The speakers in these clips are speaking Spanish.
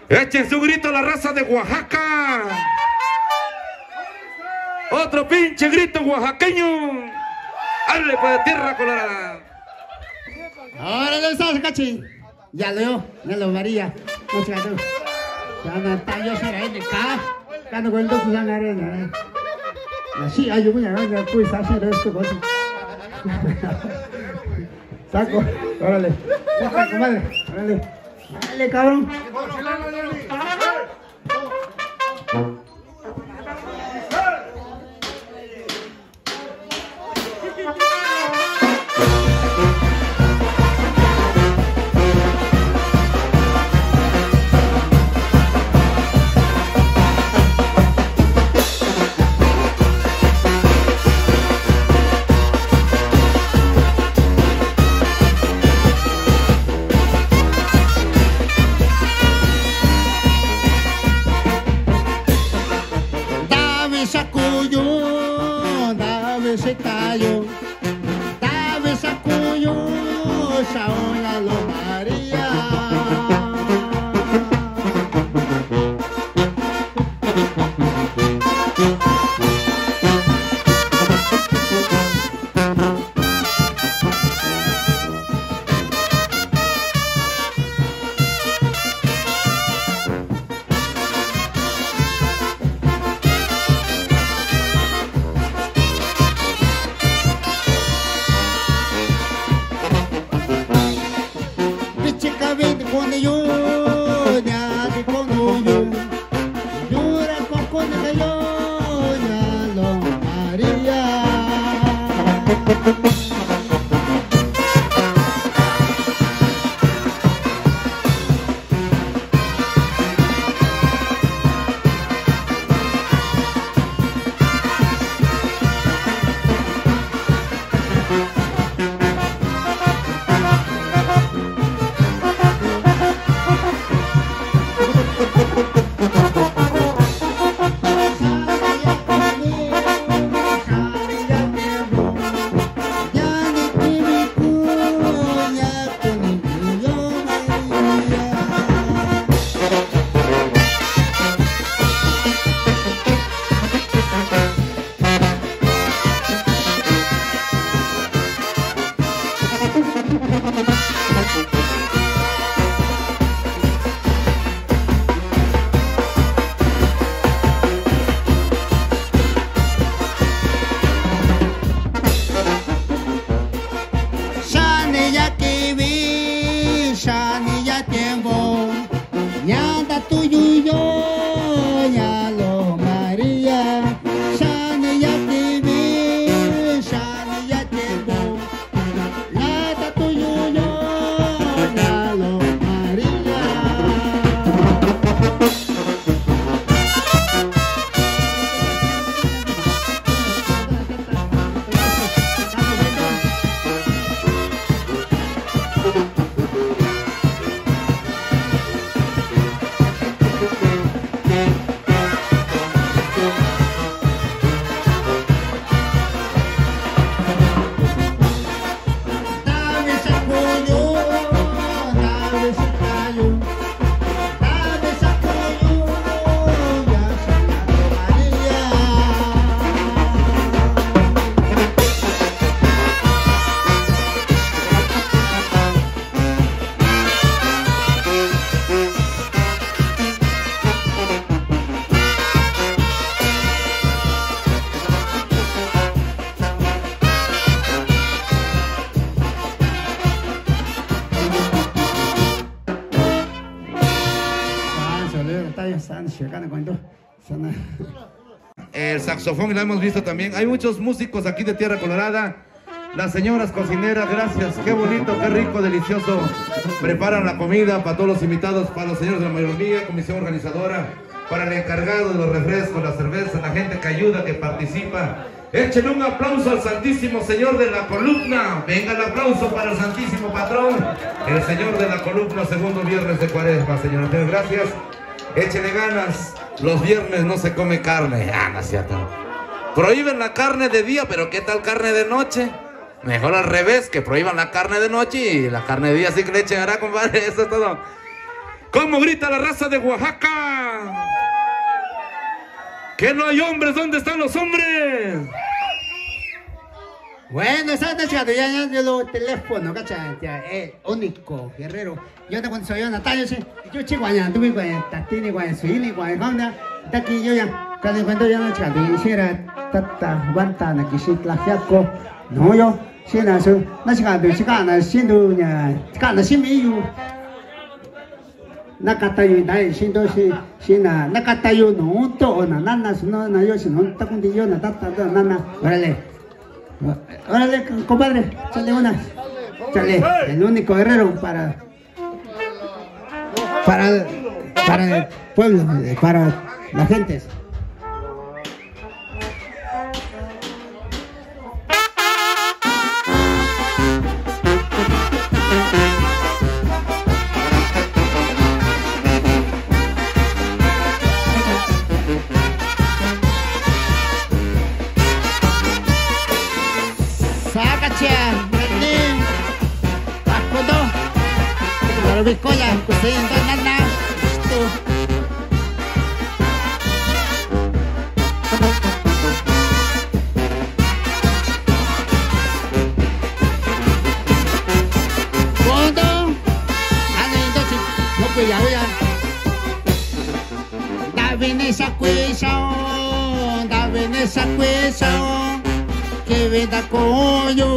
Echen su grito a la raza de Oaxaca. Otro pinche grito oaxaqueño. Hable para Tierra Colorada. Órale, estás, cachi. Ya lo María. No se ganó. Ya no está, yo será en el carro. Ya no cuento su sangre. Así, hay un niño, pues así de esto, pues. Saco, órale. Saca, comadre. Órale. Dale, cabrón. Se cayó, dame sacuyo, Saola lo María. El saxofón lo hemos visto también. Hay muchos músicos aquí de Tierra Colorada. Las señoras cocineras, gracias. Qué bonito, qué rico, delicioso. Preparan la comida para todos los invitados, para los señores de la mayoría, comisión organizadora, para el encargado de los refrescos, la cerveza, la gente que ayuda, que participa. Échenle un aplauso al Santísimo Señor de la Columna. Venga el aplauso para el Santísimo Patrón, el Señor de la Columna, segundo viernes de Cuaresma, señor. Gracias. Échenle ganas. Los viernes no se come carne. Ah, no es cierto. Prohíben la carne de día, pero ¿qué tal carne de noche? Mejor al revés, que prohíban la carne de noche y la carne de día sí que le echen, ¿verdad, compadre? Eso es todo. ¿Cómo grita la raza de Oaxaca? Que no hay hombres, ¿dónde están los hombres? Bueno, ¿sabes? Ya los teléfonos, ¿cachai? Único, guerrero. Yo te cuento, soy yo, Natalia, sí. Yo chico, allá, tuve cuando tatini, cuando suili, cuando onda. Está aquí yo ya. Cada cuando ya no chato, hiciera tata, guanta, na kisitla, fiaco. No, yo, si na su, na chicano, chicana, siendo, chicana, si me yu. Nakatayo, na, siendo, si na, nakatayo, no, to, na, nana, no, na, yo, si no, está contigo, na, tata, nana, órale. Órale, compadre, chale una. Chale, el único guerrero para el pueblo, para la gente. Bicola, cosendo nana, esto. Cuando, entonces, no pues ya. Da Veneza cuesa, que venda coño.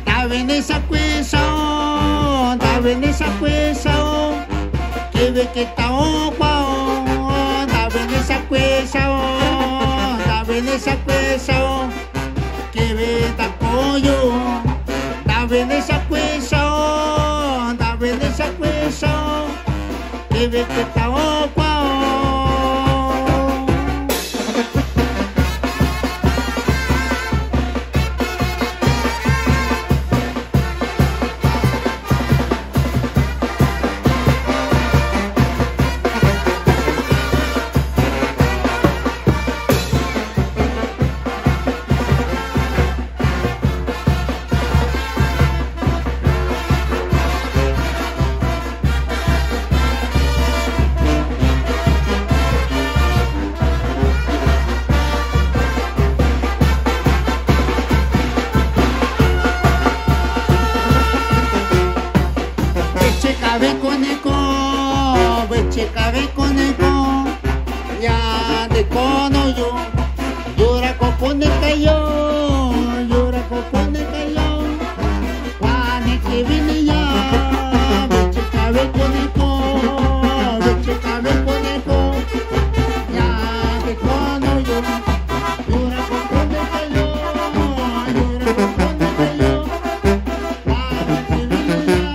Da Veneza cuesa. Veneza cuesa, que ve que está opa, da Veneza cuesa, que ve da pollo, da Veneza cuesa, que ve que está opa. Cabe conejo, ya de cono yo, llora coponeca yo, Juan que viene ya, beche cabe conejo, ya de cono yo, llora coponeca yo, Juan que viene ya.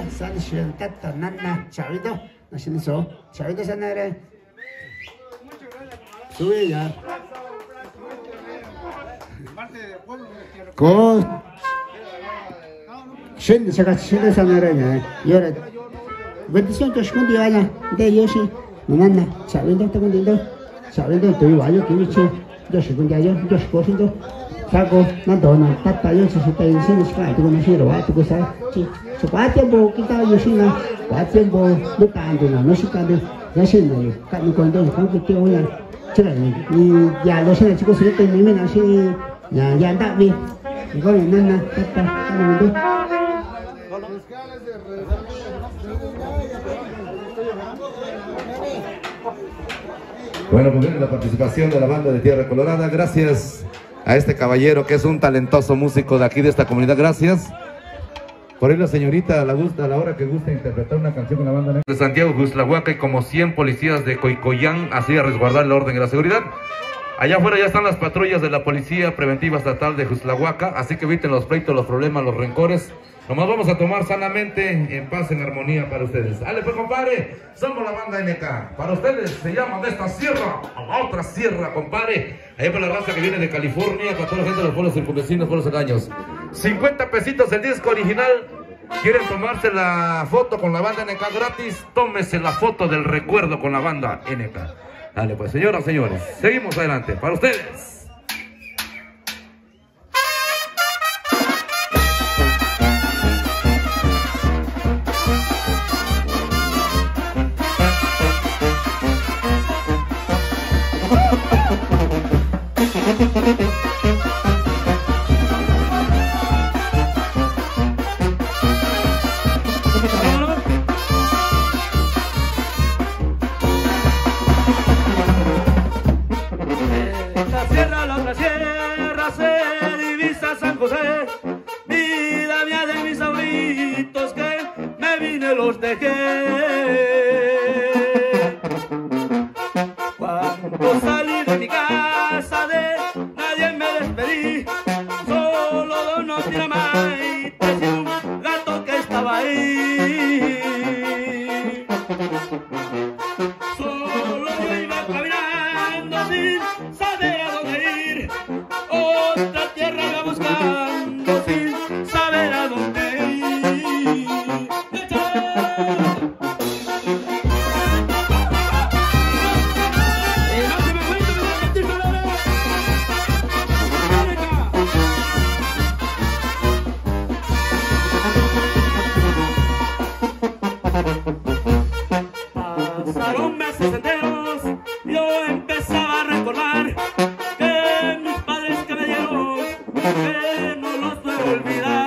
San Tata Nana Chavito, así eso, Chavito Sanare. Sube ya. Con Shin Sakashi Sanare, you're bendición que esconde allá de Yoshi, Nana Chavito, Chavito, tu vallo que dice, Yoshi con ya yo cogiendo. Saco, no dona, tata yo se está diciendo que tú no sirve, va, tú sabes, sí, su tiempo quita yo sí no, tiempo no tanto, no se tanto, ya se no, cuando que voy a checar, y ya los chicos se terminan así, ya anda bien, y con nana, tata, Bueno, pues viene la participación de la banda de Tierra Colorada. Gracias a este caballero que es un talentoso músico de aquí de esta comunidad. Gracias. Por ahí la señorita a la hora que gusta interpretar una canción con la banda de Santiago Juxtlahuaca y como 100 policías de Coicoyán, así a resguardar el orden y la seguridad. Allá afuera ya están las patrullas de la Policía Preventiva Estatal de Juxtlahuaca, así que eviten los pleitos, los problemas, los rencores. Nomás vamos a tomar sanamente, en paz, en armonía para ustedes. ¡Ale pues, compadre! Somos la banda NK. Para ustedes se llaman de esta sierra a la otra sierra, compadre. Allá para la raza que viene de California, para toda la gente de los pueblos circunvecinos, pueblos aledaños. 50 pesitos el disco original. ¿Quieren tomarse la foto con la banda NK gratis? Tómese la foto del recuerdo con la banda NK. Dale pues, señoras, señores. Seguimos adelante. Para ustedes. Los dejé cuando salí de mi casa, de nadie me despedí, solo dos dinamites y un gato que estaba ahí. Solo yo iba caminando sin saber a dónde ir, otra tierra iba buscando sin saber a dónde ir. Pasaron meses enteros, yo empezaba a recordar que mis padres que me dieron, que no los puedo olvidar.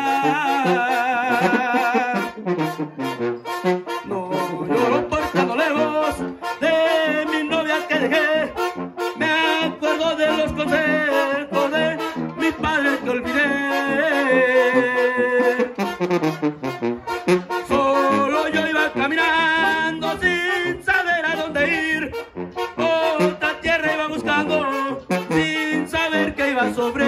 No lloro por estando lejos de mi novia que dejé, me acuerdo de los consejos de mis padres que olvidé. Solo yo iba caminando sin saber a dónde ir, otra tierra iba buscando sin saber que iba sobre.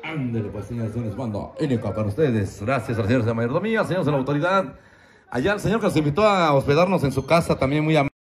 Ándale pues, señores, señores, banda NK para ustedes. Gracias a los señores de la mayordomía, señores de la autoridad. Allá el señor que nos invitó a hospedarnos en su casa, también muy amable.